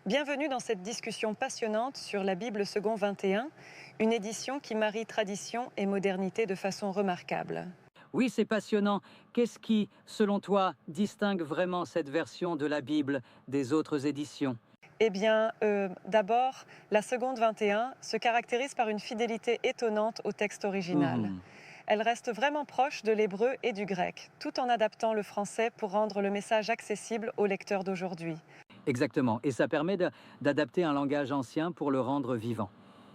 Bienvenue dans cette discussion passionnante sur la Bible Second 21, une édition qui marie tradition et modernité de façon remarquable. Oui, c'est passionnant. Qu'est-ce qui, selon toi, distingue vraiment cette version de la Bible des autres éditions? Eh bien, d'abord, la Seconde 21 se caractérise par une fidélité étonnante au texte original. Mhm. Elle reste vraiment proche de l'hébreu et du grec, tout en adaptant le français pour rendre le message accessible aux lecteurs d'aujourd'hui. Exactement. Et ça permet d'adapter un langage ancien pour le rendre vivant.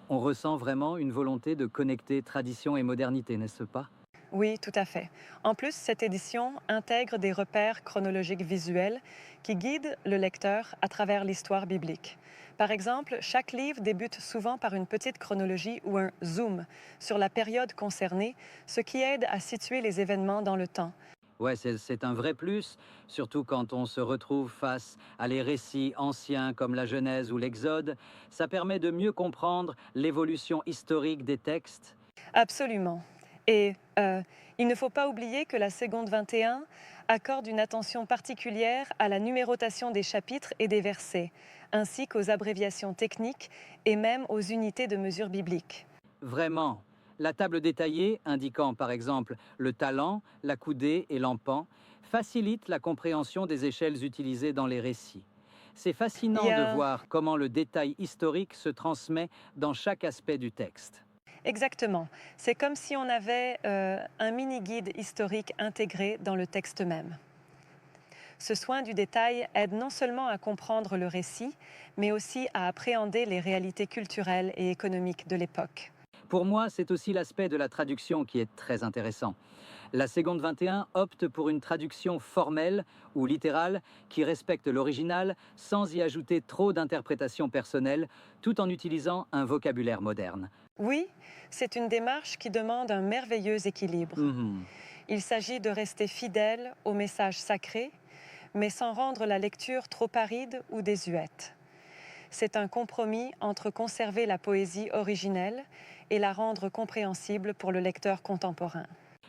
On ressent vraiment une volonté de connecter tradition et modernité, n'est-ce pas? Oui, tout à fait. En plus, cette édition intègre des repères chronologiques visuels qui guident le lecteur à travers l'histoire biblique. Par exemple, chaque livre débute souvent par une petite chronologie ou un zoom sur la période concernée, ce qui aide à situer les événements dans le temps. Ouais, c'est un vrai plus, surtout quand on se retrouve face à les récits anciens comme la Genèse ou l'Exode. Ça permet de mieux comprendre l'évolution historique des textes. Absolument. Et il ne faut pas oublier que la Seconde 21 accorde une attention particulière à la numérotation des chapitres et des versets, ainsi qu'aux abréviations techniques et même aux unités de mesure biblique. Vraiment. La table détaillée, indiquant par exemple le talent, la coudée et l'empan, facilite la compréhension des échelles utilisées dans les récits. C'est Il y fascinant de a voir comment le détail historique se transmet dans chaque aspect du texte. Exactement. C'est comme si on avait un mini-guide historique intégré dans le texte même. Ce soin du détail aide non seulement à comprendre le récit, mais aussi à appréhender les réalités culturelles et économiques de l'époque. Pour moi, c'est aussi l'aspect de la traduction qui est très intéressant. La seconde 21 opte pour une traduction formelle ou littérale qui respecte l'original sans y ajouter trop d'interprétations personnelles, tout en utilisant un vocabulaire moderne. Oui, c'est une démarche qui demande un merveilleux équilibre. Mhm. Il s'agit de rester fidèle au message sacré, mais sans rendre la lecture trop aride ou désuète. C'est un compromis entre conserver la poésie originelle et la rendre compréhensible pour le lecteur contemporain.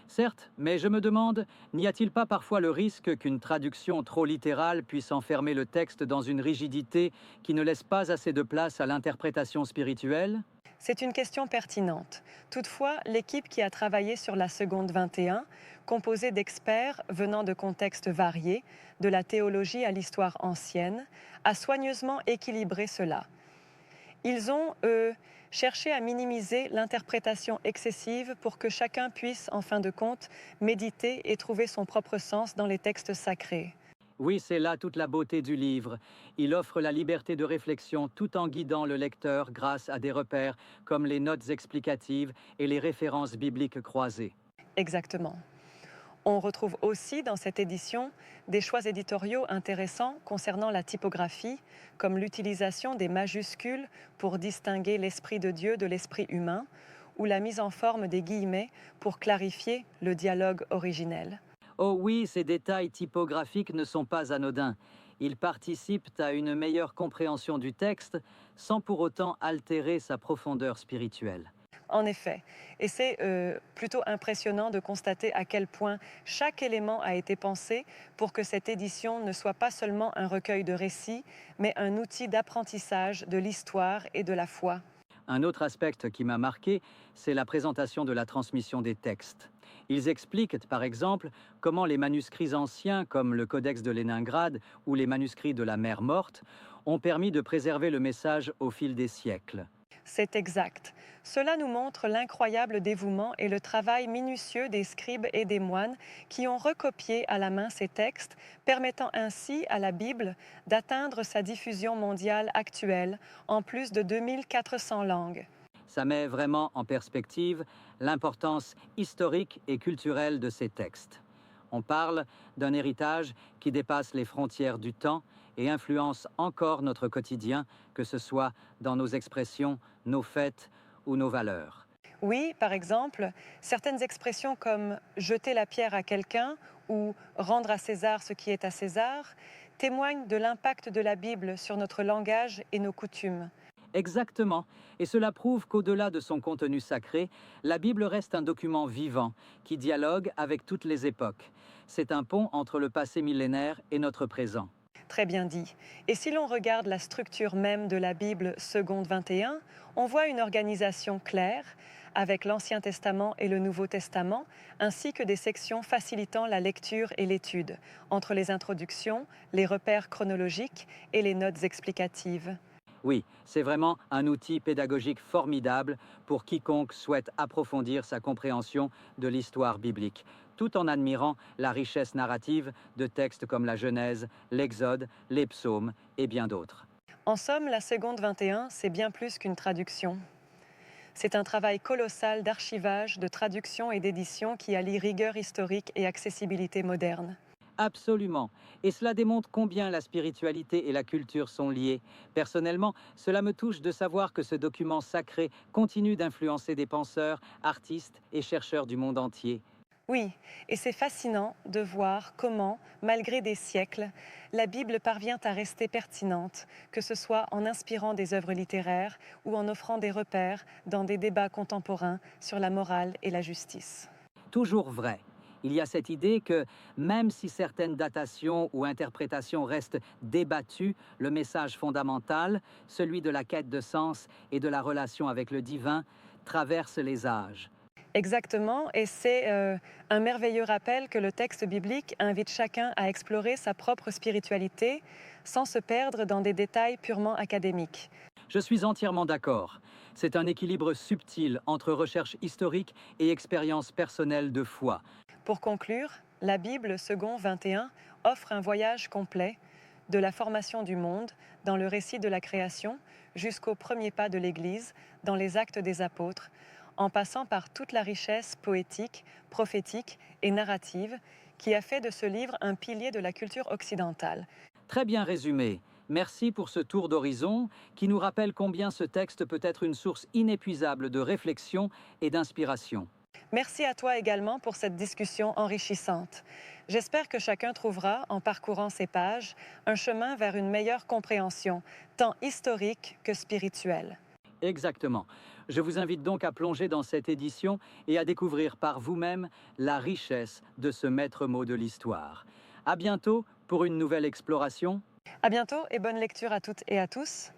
Certes, mais je me demande, n'y a-t-il pas parfois le risque qu'une traduction trop littérale puisse enfermer le texte dans une rigidité qui ne laisse pas assez de place à l'interprétation spirituelle? C'est une question pertinente. Toutefois, l'équipe qui a travaillé sur la seconde 21, composée d'experts venant de contextes variés, de la théologie à l'histoire ancienne, a soigneusement équilibré cela. Ils ont, cherché à minimiser l'interprétation excessive pour que chacun puisse, en fin de compte, méditer et trouver son propre sens dans les textes sacrés. Oui, c'est là toute la beauté du livre. Il offre la liberté de réflexion tout en guidant le lecteur grâce à des repères comme les notes explicatives et les références bibliques croisées. Exactement. On retrouve aussi dans cette édition des choix éditoriaux intéressants concernant la typographie, comme l'utilisation des majuscules pour distinguer l'esprit de Dieu de l'esprit humain, ou la mise en forme des guillemets pour clarifier le dialogue originel. Oh oui, ces détails typographiques ne sont pas anodins. Ils participent à une meilleure compréhension du texte sans pour autant altérer sa profondeur spirituelle. En effet, et c'est plutôt impressionnant de constater à quel point chaque élément a été pensé pour que cette édition ne soit pas seulement un recueil de récits, mais un outil d'apprentissage de l'histoire et de la foi. Un autre aspect qui m'a marqué, c'est la présentation de la transmission des textes. Ils expliquent, par exemple, comment les manuscrits anciens, comme le Codex de Léningrad ou les manuscrits de la Mer Morte, ont permis de préserver le message au fil des siècles. C'est exact. Cela nous montre l'incroyable dévouement et le travail minutieux des scribes et des moines qui ont recopié à la main ces textes, permettant ainsi à la Bible d'atteindre sa diffusion mondiale actuelle en plus de 2400 langues. Ça met vraiment en perspective l'importance historique et culturelle de ces textes. On parle d'un héritage qui dépasse les frontières du temps et influence encore notre quotidien, que ce soit dans nos expressions, nos fêtes ou nos valeurs. Oui, par exemple, certaines expressions comme jeter la pierre à quelqu'un ou rendre à César ce qui est à César témoignent de l'impact de la Bible sur notre langage et nos coutumes. Exactement. Et cela prouve qu'au-delà de son contenu sacré, la Bible reste un document vivant qui dialogue avec toutes les époques. C'est un pont entre le passé millénaire et notre présent. Très bien dit. Et si l'on regarde la structure même de la Bible seconde 21, on voit une organisation claire avec l'Ancien Testament et le Nouveau Testament, ainsi que des sections facilitant la lecture et l'étude, entre les introductions, les repères chronologiques et les notes explicatives. Oui, c'est vraiment un outil pédagogique formidable pour quiconque souhaite approfondir sa compréhension de l'histoire biblique, tout en admirant la richesse narrative de textes comme la Genèse, l'Exode, les psaumes et bien d'autres. En somme, la seconde 21, c'est bien plus qu'une traduction. C'est un travail colossal d'archivage, de traduction et d'édition qui allie rigueur historique et accessibilité moderne. Absolument. Et cela démontre combien la spiritualité et la culture sont liées. Personnellement, cela me touche de savoir que ce document sacré continue d'influencer des penseurs, artistes et chercheurs du monde entier. Oui, et c'est fascinant de voir comment, malgré des siècles, la Bible parvient à rester pertinente, que ce soit en inspirant des œuvres littéraires ou en offrant des repères dans des débats contemporains sur la morale et la justice. Toujours vrai. Il y a cette idée que même si certaines datations ou interprétations restent débattues, le message fondamental, celui de la quête de sens et de la relation avec le divin, traverse les âges. Exactement, et c'est un merveilleux rappel que le texte biblique invite chacun à explorer sa propre spiritualité sans se perdre dans des détails purement académiques. Je suis entièrement d'accord. C'est un équilibre subtil entre recherche historique et expérience personnelle de foi. Pour conclure, la Bible second 21 offre un voyage complet de la formation du monde dans le récit de la création jusqu'au premier pas de l'Église dans les actes des apôtres, en passant par toute la richesse poétique, prophétique et narrative qui a fait de ce livre un pilier de la culture occidentale. Très bien résumé. Merci pour ce tour d'horizon qui nous rappelle combien ce texte peut être une source inépuisable de réflexion et d'inspiration. Merci à toi également pour cette discussion enrichissante. J'espère que chacun trouvera, en parcourant ces pages, un chemin vers une meilleure compréhension, tant historique que spirituelle. Exactement. Je vous invite donc à plonger dans cette édition et à découvrir par vous-même la richesse de ce maître mot de l'histoire. À bientôt pour une nouvelle exploration. À bientôt et bonne lecture à toutes et à tous.